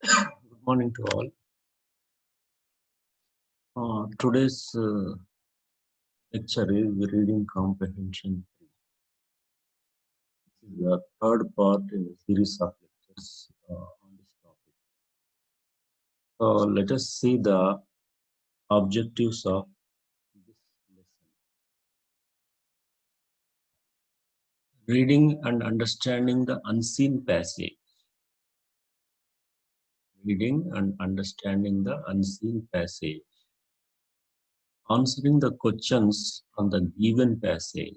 Good morning to all. Today's lecture is reading comprehension. This is the third part in a series of lectures on this topic. So let us see the objectives of this lesson. Reading and understanding the unseen passage. Reading and understanding the unseen passage. Answering the questions on the given passage.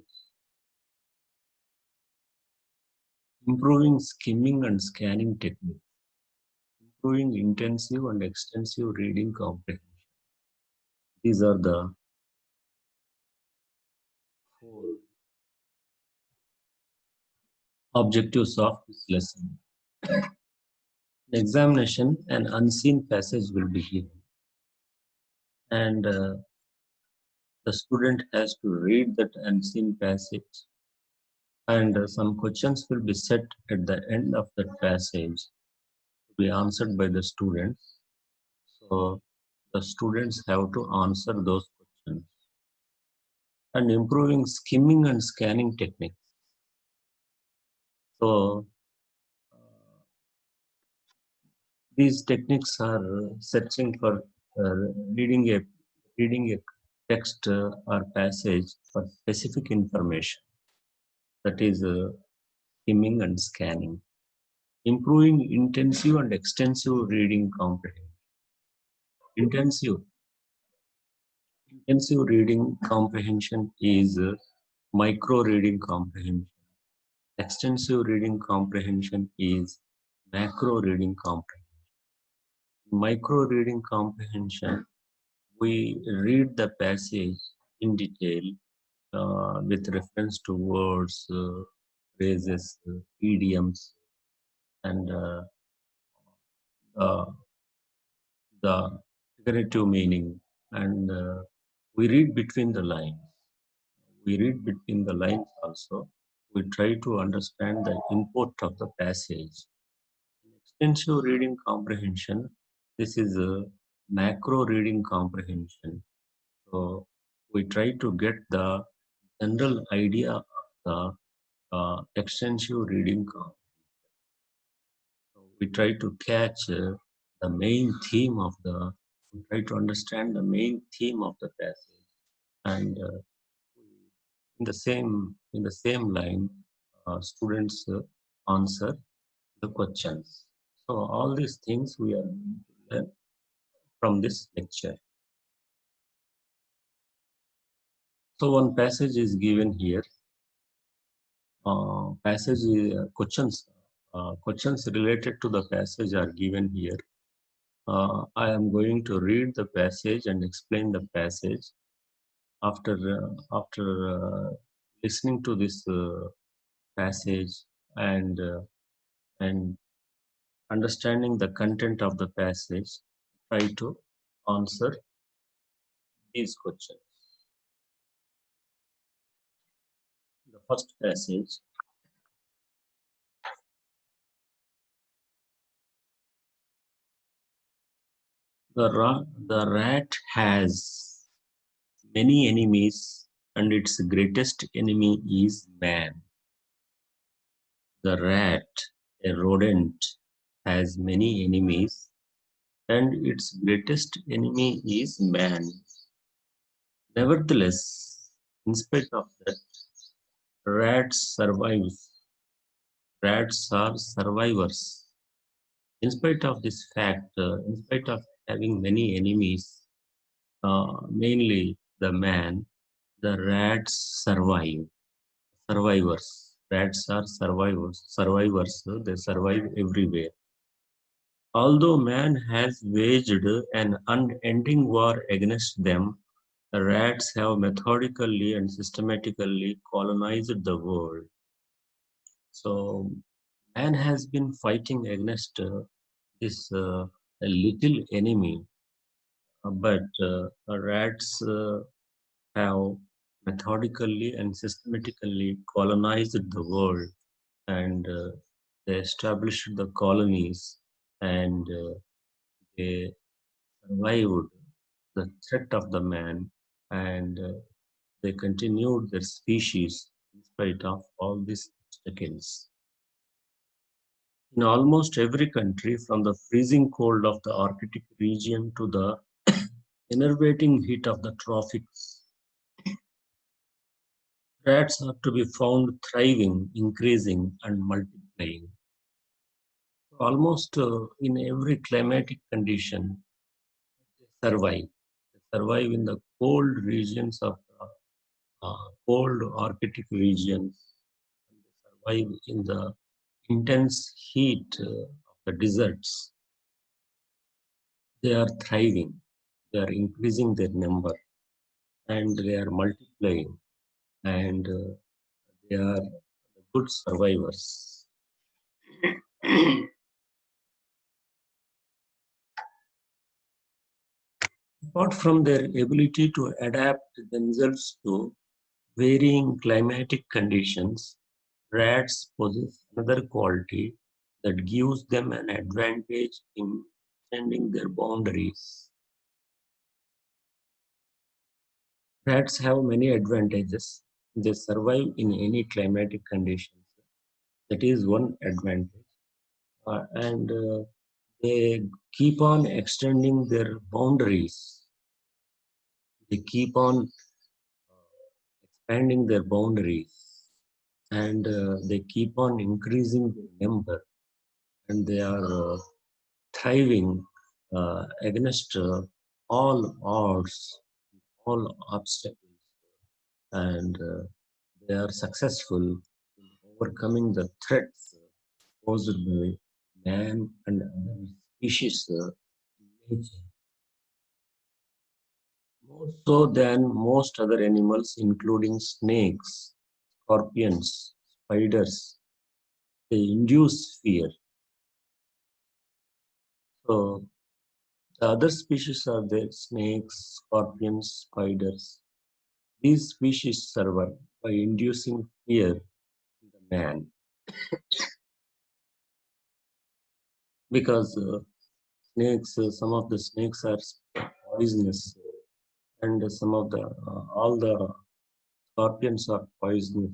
Improving skimming and scanning techniques. Improving intensive and extensive reading comprehension. These are the four objectives of this lesson. The examination, an unseen passage will be given, and the student has to read that unseen passage, and some questions will be set at the end of that passage to be answered by the students. So the students have to answer those questions. And improving skimming and scanning techniques. So these techniques are searching for reading a text or passage for specific information, that is skimming and scanning. Improving intensive and extensive reading comprehension. Intensive intensive reading comprehension is micro reading comprehension. Extensive reading comprehension is macro reading comprehension. Micro reading comprehension, we read the passage in detail with reference to words, phrases, idioms, and uh, the figurative meaning. And we read between the lines. We read between the lines also. We try to understand the import of the passage. In extensive reading comprehension, this is a macro reading comprehension. So we try to get the general idea of the extensive reading comprehension. So we try to catch the main theme of the, we try to understand the main theme of the passage, and in the same line, students answer the questions. So all these things we are going to learn from this lecture. So one passage is given here. Questions related to the passage are given here. I am going to read the passage and explain the passage. After listening to this passage and and understanding the content of the passage, try to answer these questions. The first passage. The rat has many enemies, and its greatest enemy is man. The rat, a rodent, has many enemies, and its greatest enemy is man. Nevertheless, in spite of that, rats survives. Rats are survivors. In spite of this fact, in spite of having many enemies, mainly the man, the rats survive. Survivors. Rats are survivors. Survivors, they survive everywhere. Although man has waged an unending war against them, the rats have methodically and systematically colonized the world. So man has been fighting against this little enemy, but rats have methodically and systematically colonized the world, and they established the colonies, and they survived the threat of the man, and they continued their species in spite of all these obstacles. In almost every country, from the freezing cold of the Arctic region to the enervating heat of the tropics, rats are to be found thriving, increasing, and multiplying. Almost in every climatic condition, they survive. They survive in the cold regions of the cold Arctic regions. They survive in the intense heat of the deserts. They are thriving. They are increasing their number, and they are multiplying, and they are good survivors. Apart from their ability to adapt themselves to varying climatic conditions, rats possess another quality that gives them an advantage in extending their boundaries. Rats have many advantages. They survive in any climatic conditions. That is one advantage. And they keep on extending their boundaries. They keep on expanding their boundaries, and they keep on increasing their number, and they are thriving against all odds, all obstacles, and they are successful in overcoming the threats posed by man and other species in nature. More so than most other animals, including snakes, scorpions, spiders, they induce fear. So the other species are there: snakes, scorpions, spiders. These species survive by inducing fear in the man, because some of the snakes are poisonous, and some of the all the scorpions are poisonous.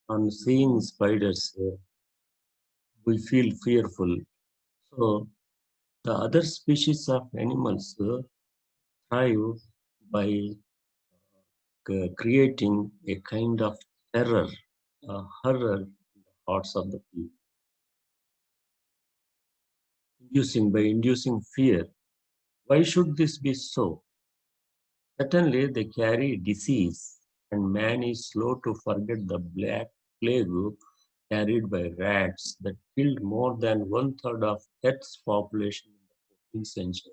On seeing spiders, we feel fearful. So the other species of animals thrive by creating a kind of terror, horror in the hearts of the people, inducing fear. Why should this be so? Certainly, they carry disease, and man is slow to forget the Black Plague carried by rats that killed more than one-third of Earth's population in the 14th century.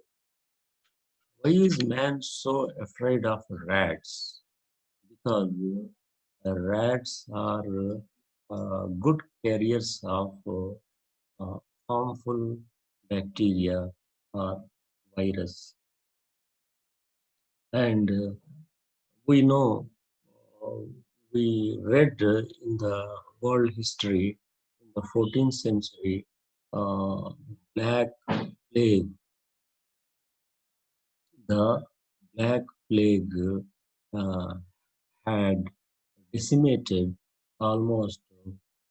Why is man so afraid of rats? Because rats are good carriers of harmful bacteria or virus. And we know, uh, we read in the world history in the 14th century, Black Plague, the Black Plague uh, had decimated almost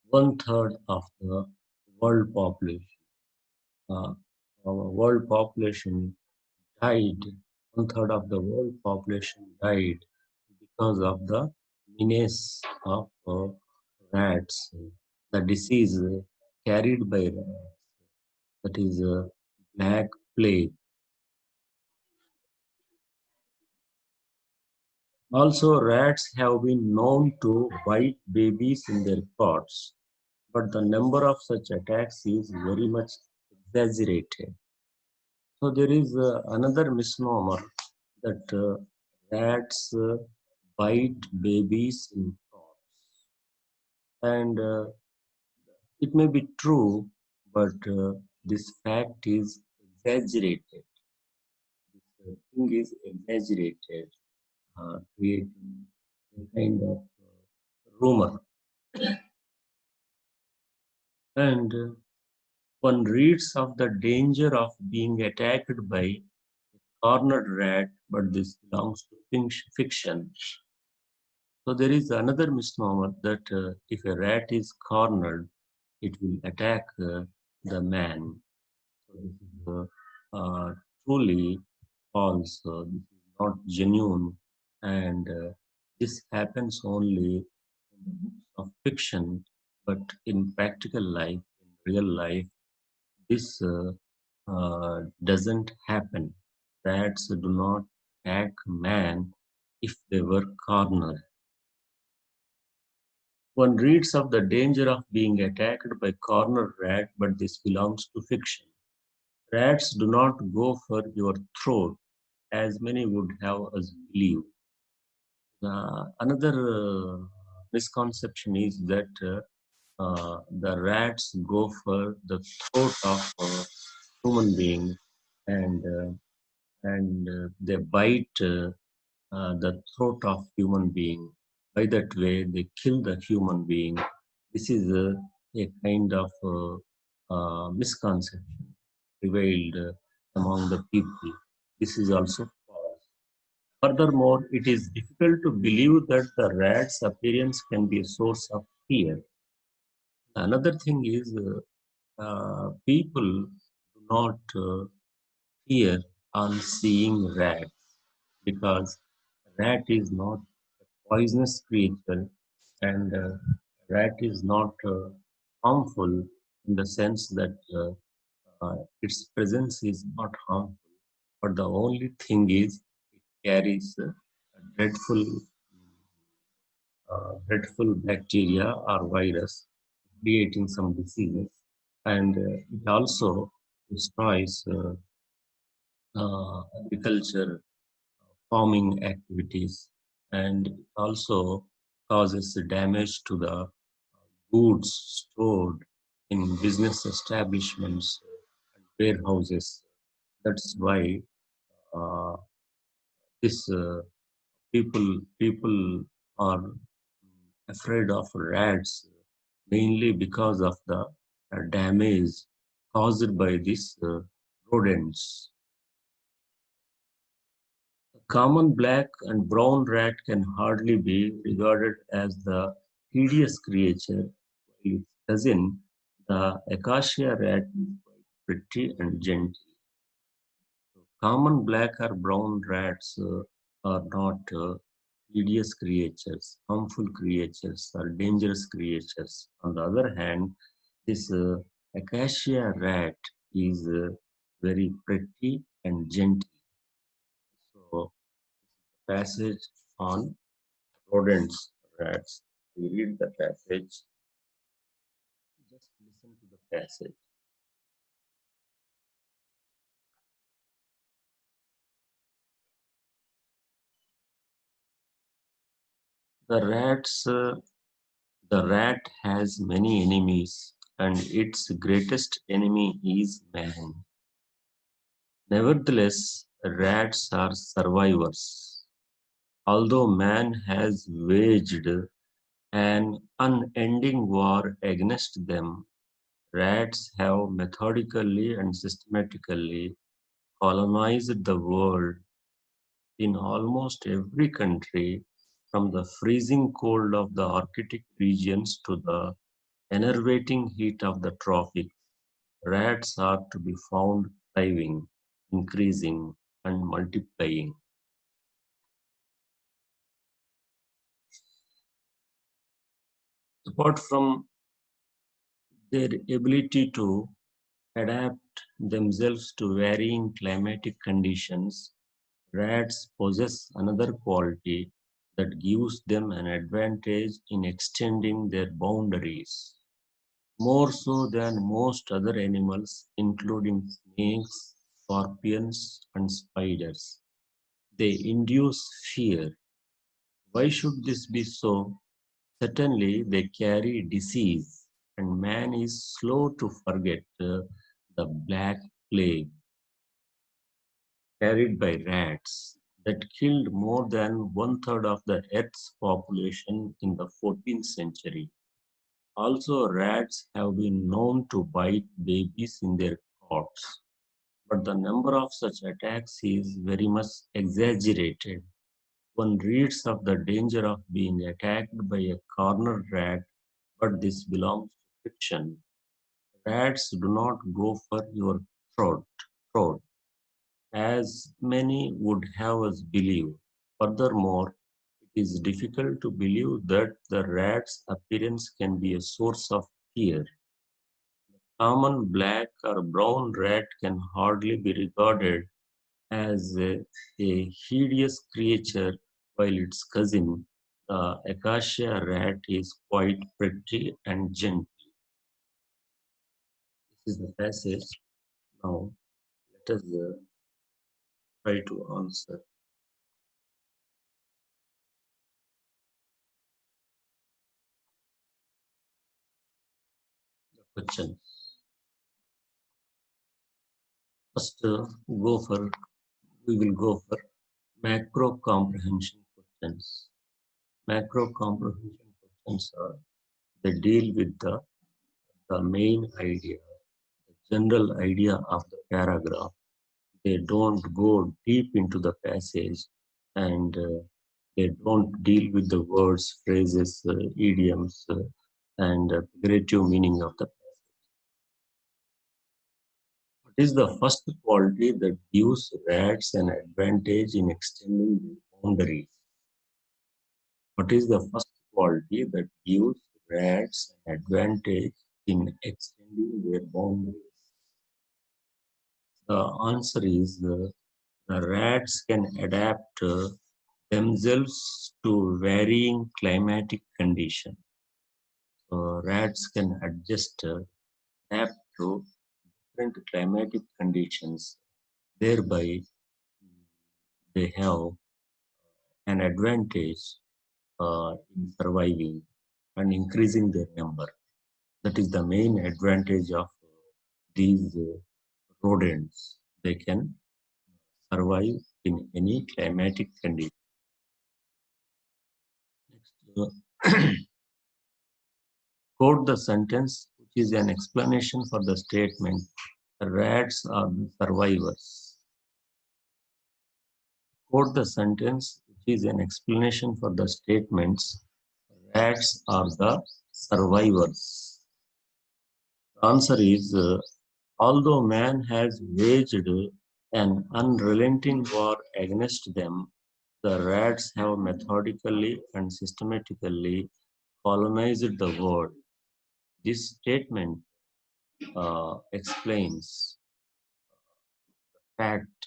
one-third of the world population. Uh, our world population died, one-third of the world population died because of the menace of rats, the disease carried by rats, that is black plague. Also, rats have been known to bite babies in their cots, but the number of such attacks is very much exaggerated. So there is another misnomer that rats bite babies in cots, and it may be true, but this fact is exaggerated. This thing is exaggerated, creating a kind of rumor. And One reads of the danger of being attacked by a cornered rat, but this belongs to fiction. So there is another misnomer that if a rat is cornered, it will attack the man. So this is truly false. This is not genuine, and this happens only in the books of fiction. But in practical life, in real life, this doesn't happen. Rats do not attack man if they were cornered. One reads of the danger of being attacked by cornered rat, but this belongs to fiction. Rats do not go for your throat, as many would have us believe. Another misconception is that the rats go for the throat of a human being, and they bite the throat of human being. By that way, they kill the human being. This is a kind of misconception prevailed among the people. This is also false. Furthermore, it is difficult to believe that the rat's appearance can be a source of fear. Another thing is people do not fear on seeing rat because rat is not a poisonous creature and rat is not harmful in the sense that its presence is not harmful. But the only thing is it carries a dreadful bacteria or virus creating some diseases. And it also destroys agriculture, farming activities, and it also causes damage to the goods stored in business establishments and warehouses. That's why uh, this people are afraid of rats mainly because of the damage caused by these rodents. A common black and brown rat can hardly be regarded as the hideous creature, while its cousin, the acacia rat, is quite pretty and gentle. Common black or brown rats are not hideous creatures, harmful creatures, or dangerous creatures. On the other hand, this acacia rat is very pretty and gentle. So, passage on rodents, rats. We read the passage. Just listen to the passage. The rats The rat has many enemies, and its greatest enemy is man. Nevertheless, rats are survivors. Although man has waged an unending war against them, rats have methodically and systematically colonized the world in almost every country, from the freezing cold of the Arctic regions to the enervating heat of the tropics. Rats are to be found thriving, increasing, and multiplying. Apart from their ability to adapt themselves to varying climatic conditions, rats possess another quality that gives them an advantage in extending their boundaries. More so than most other animals, including snakes, scorpions, and spiders. They induce fear. Why should this be so? Certainly, they carry disease, and man is slow to forget the Black Plague carried by rats that killed more than one third of the Earth's population in the 14th century. Also, rats have been known to bite babies in their cots, but the number of such attacks is very much exaggerated. One reads of the danger of being attacked by a corner rat, but this belongs to fiction. Rats do not go for your throat, throat, as many would have us believe. Furthermore, it is difficult to believe that the rat's appearance can be a source of fear. Common black or brown rat can hardly be regarded as a hideous creature, while its cousin, the acacia rat, is quite pretty and gentle. This is the passage. Now, let us try to answer the question. First, we will go for macro comprehension questions. Macro comprehension questions are they deal with the main idea, the general idea of the paragraph. They don't go deep into the passage and they don't deal with the words, phrases, idioms, and figurative meaning of the passage. What is the first quality that gives rats an advantage in extending their boundaries? What is the first quality that gives rats an advantage in extending their boundaries? The answer is the rats can adapt themselves to varying climatic conditions. So rats can adapt to different climatic conditions. Thereby, they have an advantage in surviving and increasing their number. That is the main advantage of these rodents. They can survive in any climatic condition. Next, quote the sentence which is an explanation for the statement rats are the survivors. Quote the sentence which is an explanation for the statements rats are the survivors. The answer is although man has waged an unrelenting war against them, the rats have methodically and systematically colonized the world. This statement explains fact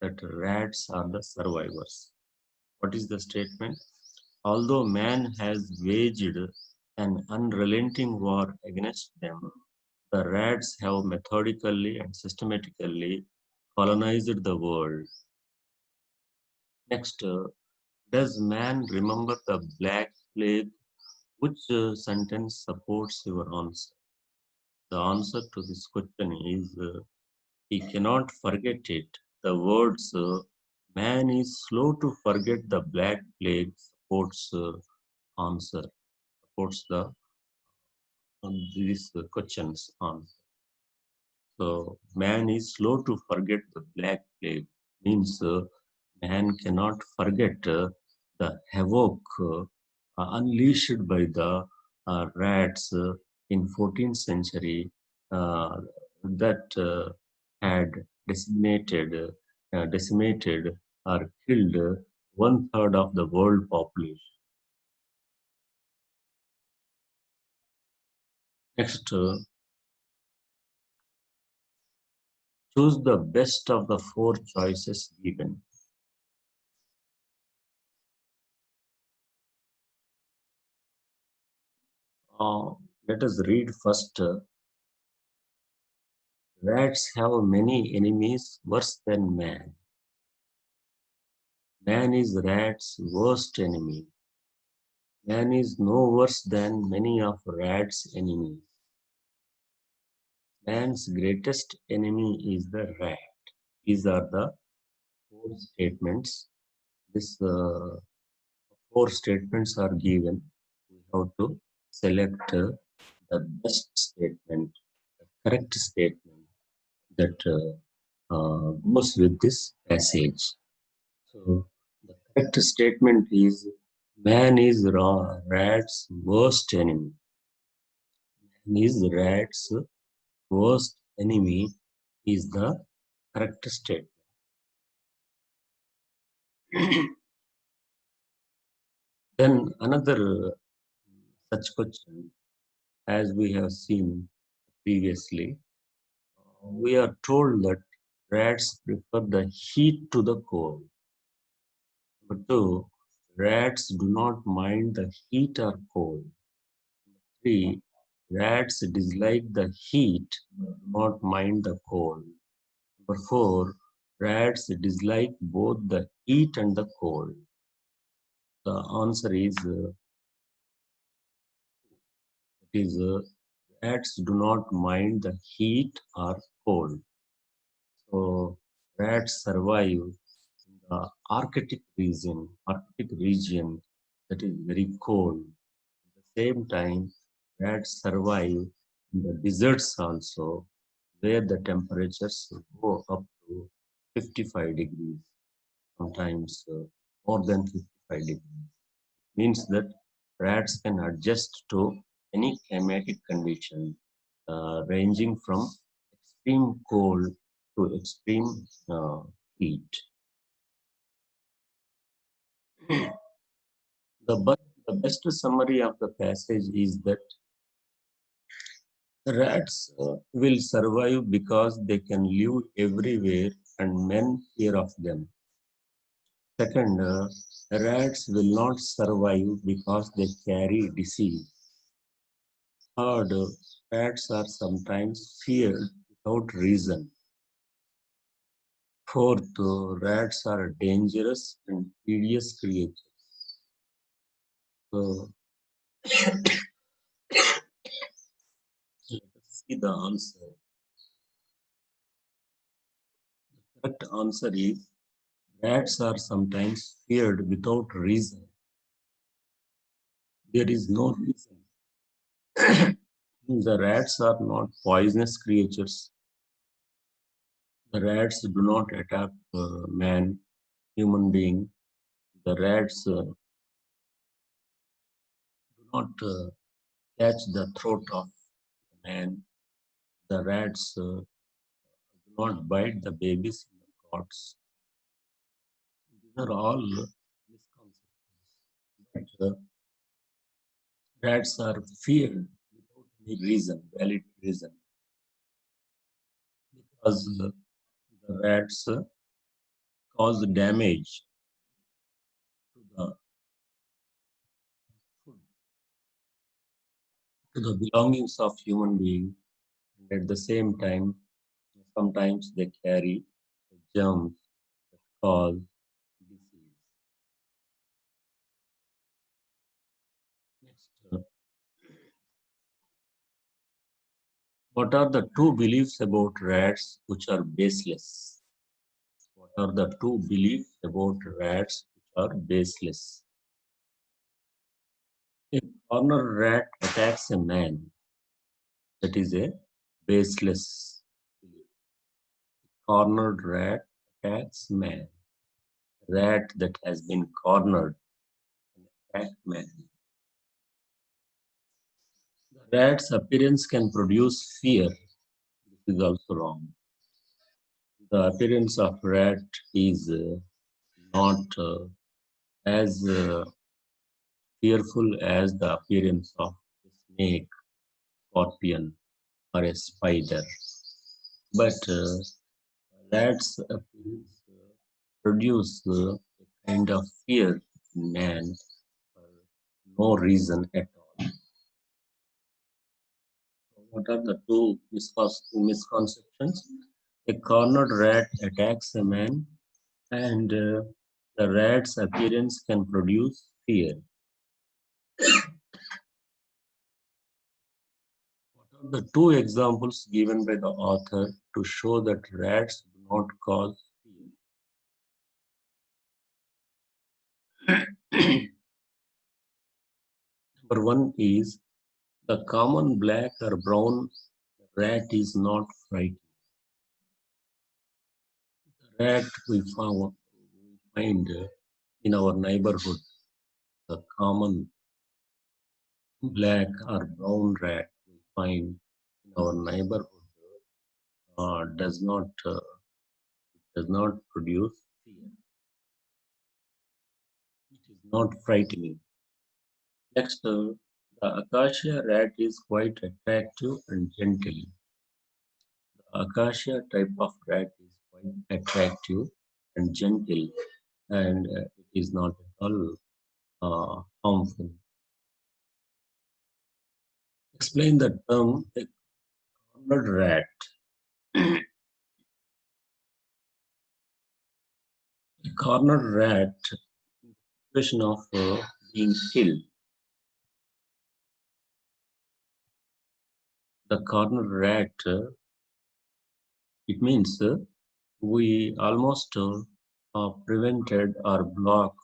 that rats are the survivors. What is the statement? Although man has waged an unrelenting war against them, the rats have methodically and systematically colonized the world. Next, does man remember the Black Plague? Which sentence supports your answer? The answer to this question is he cannot forget it. The words man is slow to forget the Black Plague supports answer, supports the these questions answer. So man is slow to forget the Black Plague means man cannot forget the havoc unleashed by the rats in 14th century that had decimated or killed one third of the world population. Next, choose the best of the four choices given. Uh, Let us read first. Rats have many enemies worse than man. Man is rat's worst enemy. Man is no worse than many of rat's enemies. Man's greatest enemy is the rat. These are the four statements. These four statements are given. We have to select the best statement, the correct statement that goes with this passage. So the correct statement is man is rat's worst enemy. Man is rat's worst enemy is the correct statement. Then another such question, as we have seen previously, we are told that rats prefer the heat to the cold. Number two, rats do not mind the heat or cold. Three, rats dislike the heat, but do not mind the cold. Number four, rats dislike both the heat and the cold. The answer is rats do not mind the heat or cold. So rats survive in the Arctic region that is very cold. At the same time, rats survive in the deserts also, where the temperatures go up to 55 degrees, sometimes more than 55 degrees. Means that rats can adjust to any climatic condition, ranging from extreme cold to extreme heat. The best summary of the passage is that rats will survive because they can live everywhere and men fear of them. Second, rats will not survive because they carry disease. Third, rats are sometimes feared without reason. Fourth, rats are dangerous and tedious creatures. So let us see the answer. The correct answer is rats are sometimes feared without reason. There is no reason. The rats are not poisonous creatures. The rats do not attack man, human being. The rats do not catch the throat of man. The rats do not bite the babies in the cots. These are all misconceptions. But rats are feared without any reason, valid reason, because the rats cause damage to the food, to the belongings of human being, and at the same time, sometimes they carry germs that cause disease. Next, what are the two beliefs about rats which are baseless? What are the two beliefs about rats which are baseless? A corner rat attacks a man. That is a baseless belief. Cornered rat attacks man. Rat that has been cornered attacks man. The rat's appearance can produce fear. This is also wrong. The appearance of rat is not as fearful as the appearance of a snake, scorpion, or a spider. But rats appearance produce a kind of fear in man for no reason at all. What are the two misconceptions? A cornered rat attacks a man, and the rat's appearance can produce fear. What are the two examples given by the author to show that rats do not cause fear? Number one is The common black or brown rat is not frightening. The rat we find in our neighborhood, the common black or brown rat we find in our neighborhood does not produce fear. It is not frightening. Next, the acacia rat is quite attractive and gentle. The acacia type of rat is quite attractive and gentle, and it is not at all harmful. Explain the term a cornered rat. A cornered rat, question of being killed. The cornered rat, it means we almost prevented or blocked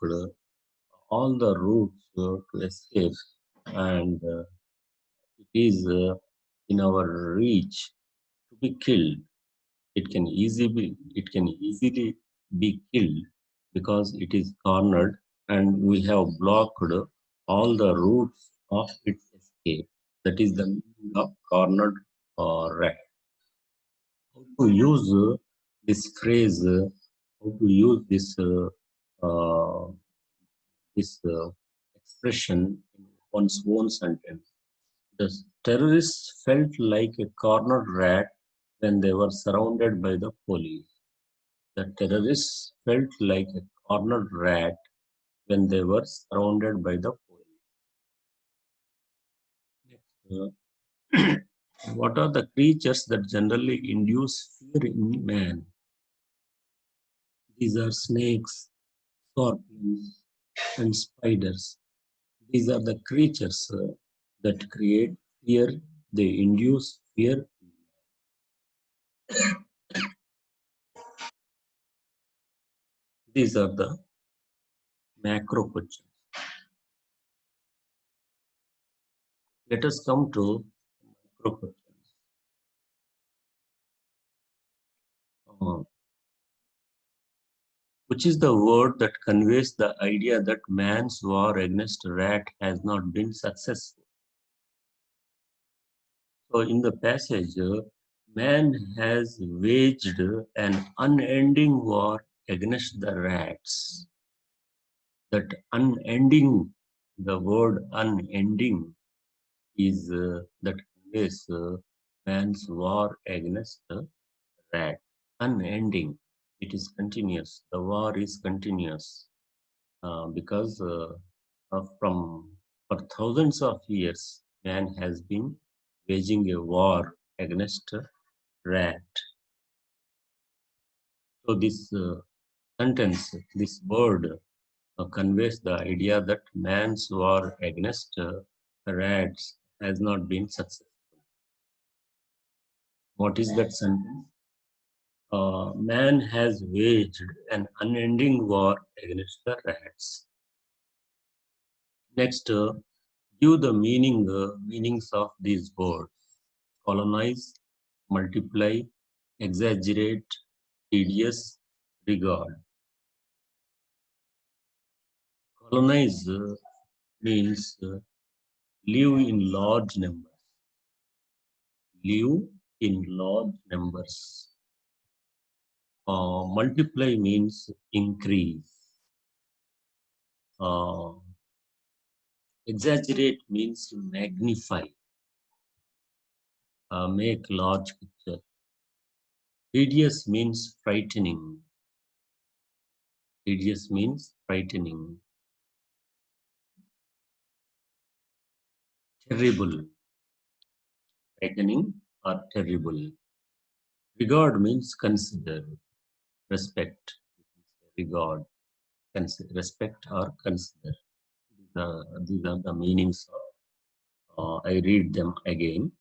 all the routes to escape, and it is in our reach to be killed. It can easily be killed because it is cornered, and we have blocked all the routes of its escape. That is the meaning of cornered rat. How to use this phrase? How to use uh, this expression in one's own sentence? The terrorists felt like a cornered rat when they were surrounded by the police. The terrorists felt like a cornered rat when they were surrounded by the police. What are the creatures that generally induce fear in man? These are snakes, scorpions, and spiders. These are the creatures that create fear. They induce fear. These are the macro questions. Let us come to micro questions. Uh, which is the word that conveys the idea that man's war against rat has not been successful? So, in the passage, man has waged an unending war against the rats. That unending, the word unending, is that conveys man's war against the rat. Unending. It is continuous. The war is continuous because from for thousands of years, man has been waging a war against rat. So this sentence, this word conveys the idea that man's war against rats has not been successful. What is that sentence? Man has waged an unending war against the rats. Next, give the meanings of these words: colonize, multiply, exaggerate, tedious, regard. Colonize means live in large numbers. Live in large numbers. Multiply means increase. Uh, exaggerate means magnify, make large picture. Hideous means frightening. Hideous means frightening. Terrible, frightening or terrible. Regard means consider, respect. Regard, consider, respect or consider. These are the meanings. I read them again.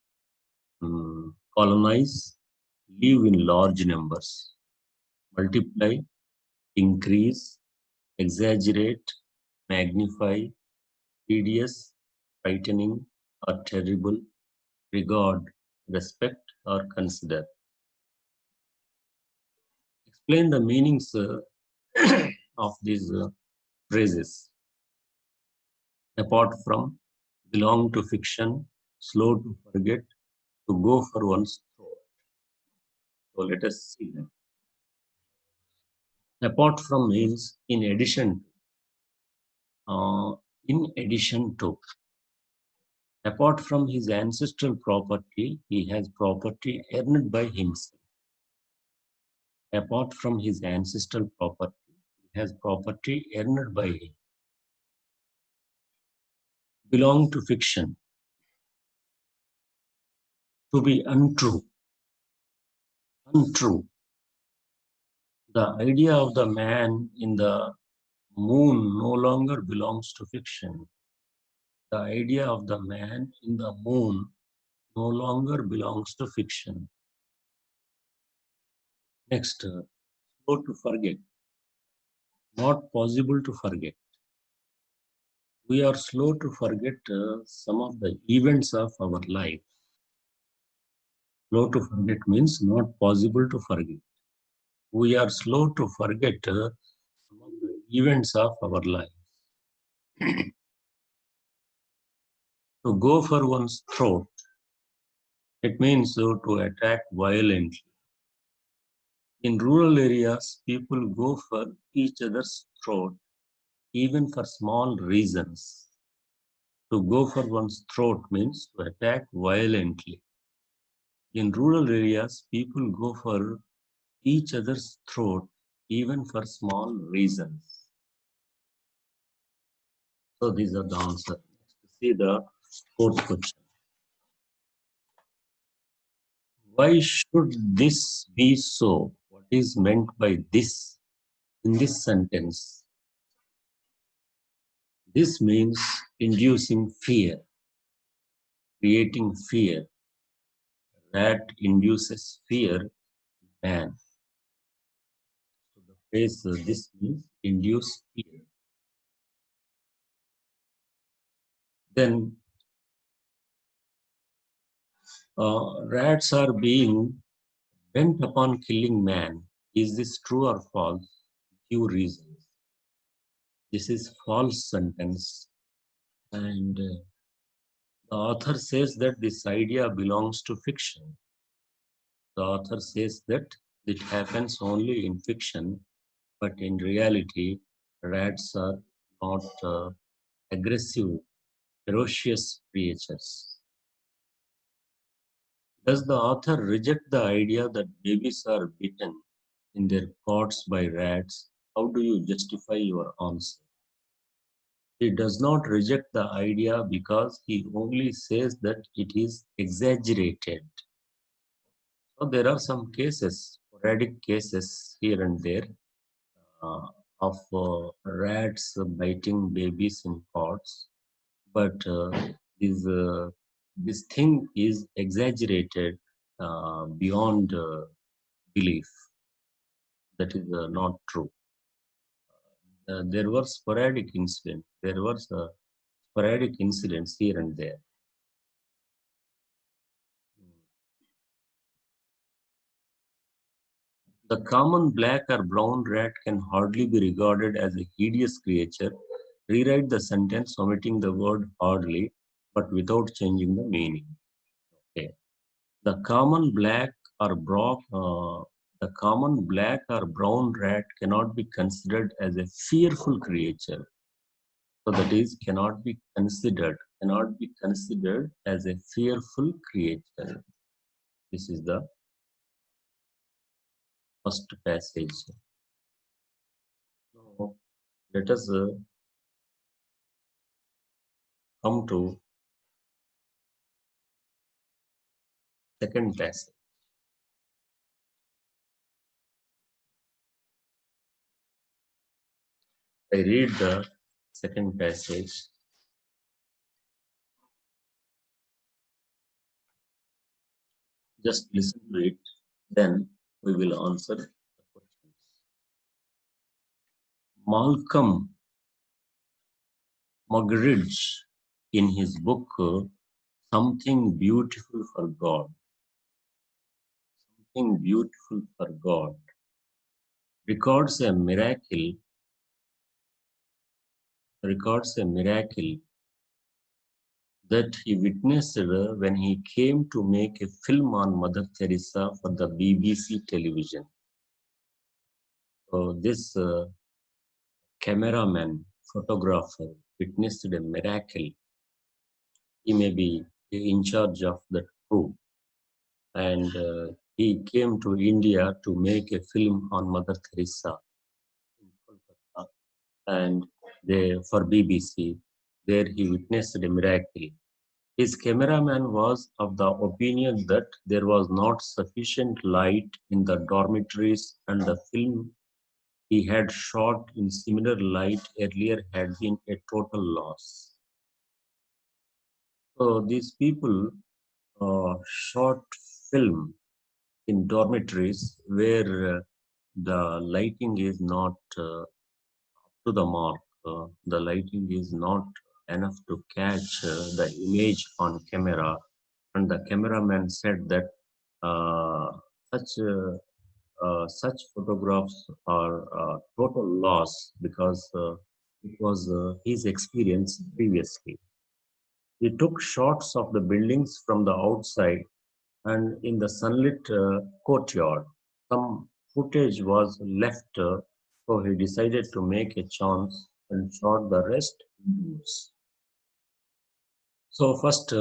Colonize, live in large numbers. Multiply, increase, exaggerate, magnify, tedious, frightening, or terrible, regard, respect, or consider. Explain the meanings of these phrases. Apart from, belong to fiction, slow to forget, to go for one's throat. So let us see them. Apart from means in addition. In addition to. Apart from his ancestral property, he has property earned by himself. Apart from his ancestral property, he has property earned by him. Belong to fiction. To be untrue. Untrue. The idea of the man in the moon no longer belongs to fiction. The idea of the man in the moon no longer belongs to fiction. Next, slow to forget. Not possible to forget. We are slow to forget some of the events of our life. Slow to forget means not possible to forget. We are slow to forget some of the events of our life. To go for one's throat, it means to attack violently. In rural areas, people go for each other's throat, even for small reasons. To go for one's throat means to attack violently. In rural areas, people go for each other's throat, even for small reasons. So these are the answers. Next, see the fourth question. Why should this be so? What is meant by this in this sentence? This means inducing fear, creating fear. That induces fear, man. So the phrase this means induce fear. Then rats are being bent upon killing man. Is this true or false? Few reasons. This is false sentence, and the author says that this idea belongs to fiction. The author says that it happens only in fiction, but in reality, rats are not aggressive, ferocious creatures. Does the author reject the idea that babies are bitten in their cots by rats? How do you justify your answer? He does not reject the idea because he only says that it is exaggerated. So there are some cases, sporadic cases here and there of rats biting babies in pots, but this, this thing is exaggerated beyond belief. That is not true. There were sporadic incidents. There were sporadic incidents here and there. The common black or brown rat can hardly be regarded as a hideous creature. Rewrite the sentence omitting the word hardly, but without changing the meaning. Okay. The common black or the common black or brown rat cannot be considered as a fearful creature. So that is cannot be considered as a fearful creature. This is the first passage. Now, let us come to second passage. I read the second passage. Just listen to it, then we will answer the questions. Malcolm Muggeridge, in his book something beautiful for God, something beautiful for God, records a miracle that he witnessed when he came to make a film on Mother Teresa for the BBC television. So this cameraman, photographer, witnessed a miracle. He may be in charge of the crew, and he came to India to make a film on Mother Teresa in Kolkata, and for BBC. There he witnessed a miracle. His cameraman was of the opinion that there was not sufficient light in the dormitories, and the film he had shot in similar light earlier had been a total loss. So these people shot film in dormitories where the lighting is not to the mark. The lighting is not enough to catch the image on camera, and the cameraman said that uh, such such photographs are total loss because it was his experience previously. He took shots of the buildings from the outside and in the sunlit courtyard. Some footage was left, so he decided to make a chance and shot the rest indoors. So first,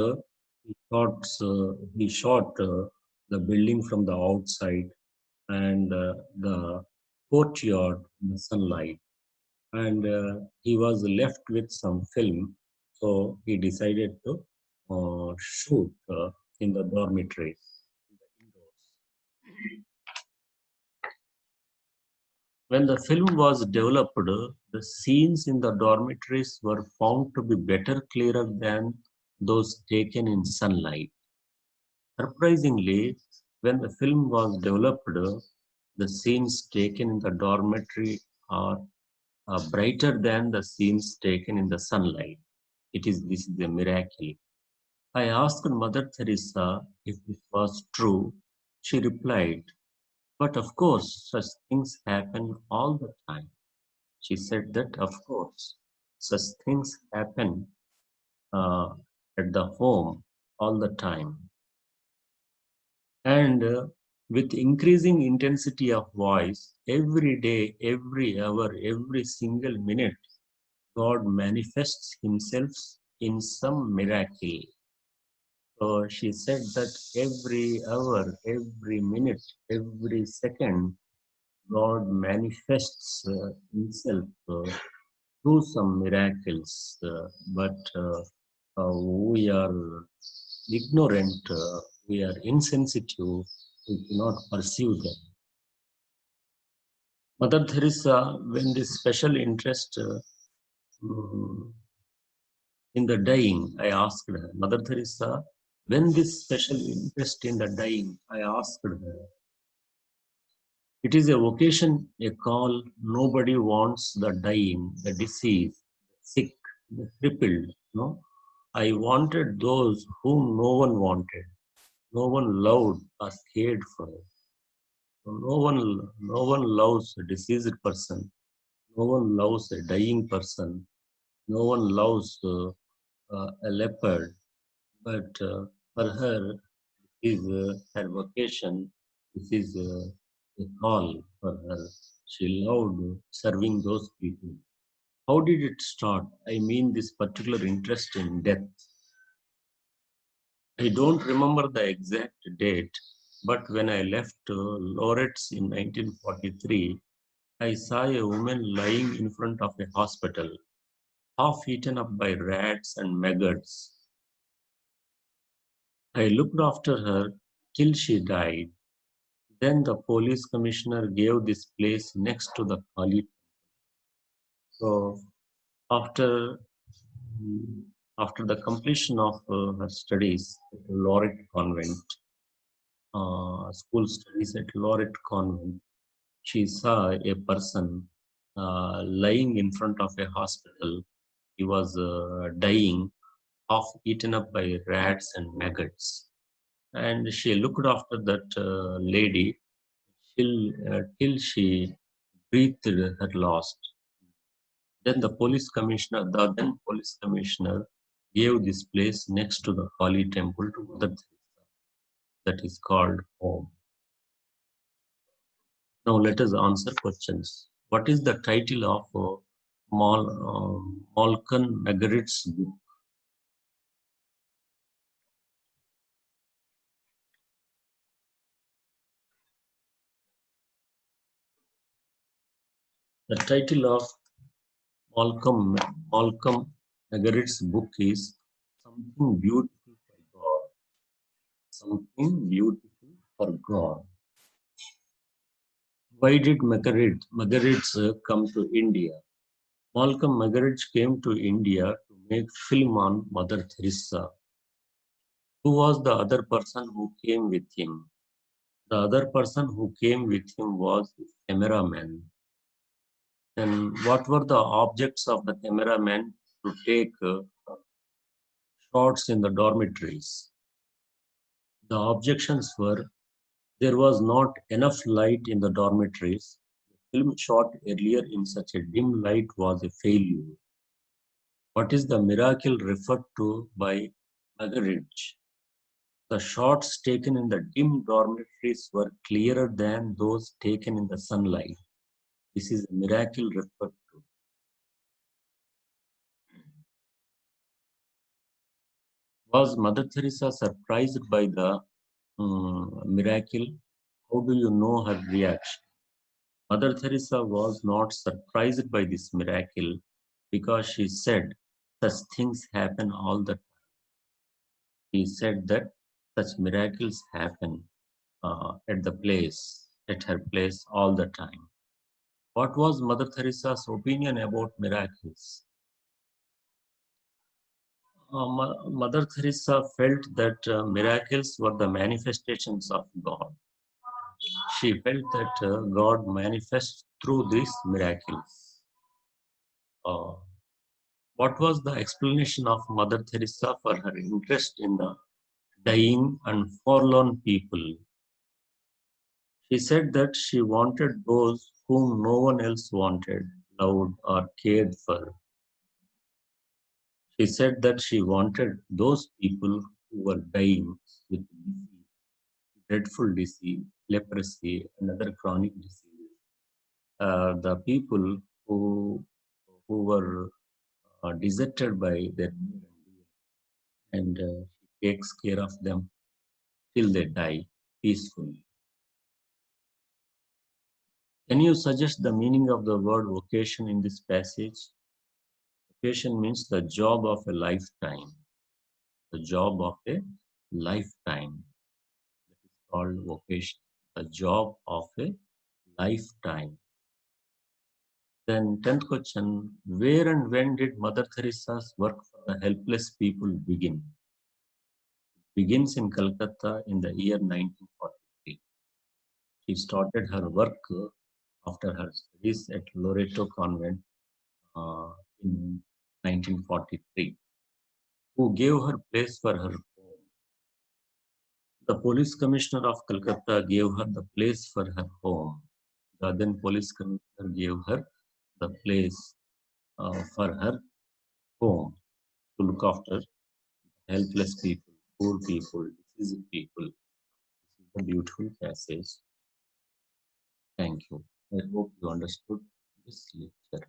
he shot the building from the outside and the courtyard in the sunlight, and he was left with some film, so he decided to shoot in the dormitories, in the indoors. When the film was developed, the scenes in the dormitories were found to be better clearer than those taken in sunlight. Surprisingly, when the film was developed, the scenes taken in the dormitory are brighter than the scenes taken in the sunlight. This is a miracle. I asked Mother Teresa if this was true. She replied, "But of course, such things happen all the time." She said that, of course, such things happen uh, at the home all the time. And with increasing intensity of voice, every day, every hour, every single minute, God manifests Himself in some miracle. So she said that every hour, every minute, every second, God manifests Himself through some miracles, but we are ignorant, we are insensitive, we cannot perceive them. Mother Teresa, when this special interest mm, in the dying, I asked her, Mother Teresa, when this special interest in the dying, I asked her, it is a vocation, a call. Nobody wants the dying, the deceased, the sick, the crippled. No, I wanted those whom no one wanted, no one loved or cared for. So no one loves a deceased person. No one loves a dying person. No one loves a leopard. But for her, this is her vocation. This is a call for her. She loved serving those people. How did it start? I mean, this particular interest in death. I don't remember the exact date, but when I left Loretz in 1943, I saw a woman lying in front of a hospital, half eaten up by rats and maggots. I looked after her till she died. Then the police commissioner gave this place next to the Kali. So after after the completion of her studies at Loret Convent, school studies at Loret Convent, she saw a person lying in front of a hospital. He was dying, half eaten up by rats and maggots. And she looked after that lady till she breathed her last. Then the then police commissioner, gave this place next to the Kali temple to Mother Teresa, that is called home. Now let us answer questions. What is the title of Malcolm Margaret's book? The title of Malcolm Malcolm Margaret's book is Something Beautiful for God. Something Beautiful for God. Why did Margaret's come to India? Malcolm Margaret came to India to make film on Mother Teresa. Who was the other person who came with him? The other person who came with him was his cameraman. And what were the objects of the cameraman to take shots in the dormitories? The objections were there was not enough light in the dormitories. The film shot earlier in such a dim light was a failure. What is the miracle referred to by Margaret? The shots taken in the dim dormitories were clearer than those taken in the sunlight. This is a miracle referred to. Was Mother Teresa surprised by the miracle? How do you know her reaction? Mother Teresa was not surprised by this miracle because she said such things happen all the time. She said that such miracles happen at her place all the time. What was Mother Teresa's opinion about miracles? Mother Teresa felt that miracles were the manifestations of God. She felt that God manifests through these miracles. Uh, what was the explanation of Mother Teresa for her interest in the dying and forlorn people? She said that she wanted those whom no one else wanted, loved, or cared for. She said that she wanted those people who were dying with disease, dreadful disease, leprosy, and other chronic diseases. The people who were deserted by their near and dear, and she takes care of them till they die peacefully. Can you suggest the meaning of the word vocation in this passage? Vocation means the job of a lifetime. The job of a lifetime. That is called vocation. The job of a lifetime. Then 10th question, where and when did Mother Teresa's work for the helpless people begin? It begins in Calcutta in the year 1943. She started her work after her studies at Loreto Convent uh, in 1943. Who gave her place for her home? The police commissioner of Calcutta gave her the place for her home. The then police commissioner gave her the place for her home to look after helpless people, poor people, diseased people. This is a beautiful passage. Thank you. I hope you understood this lecture.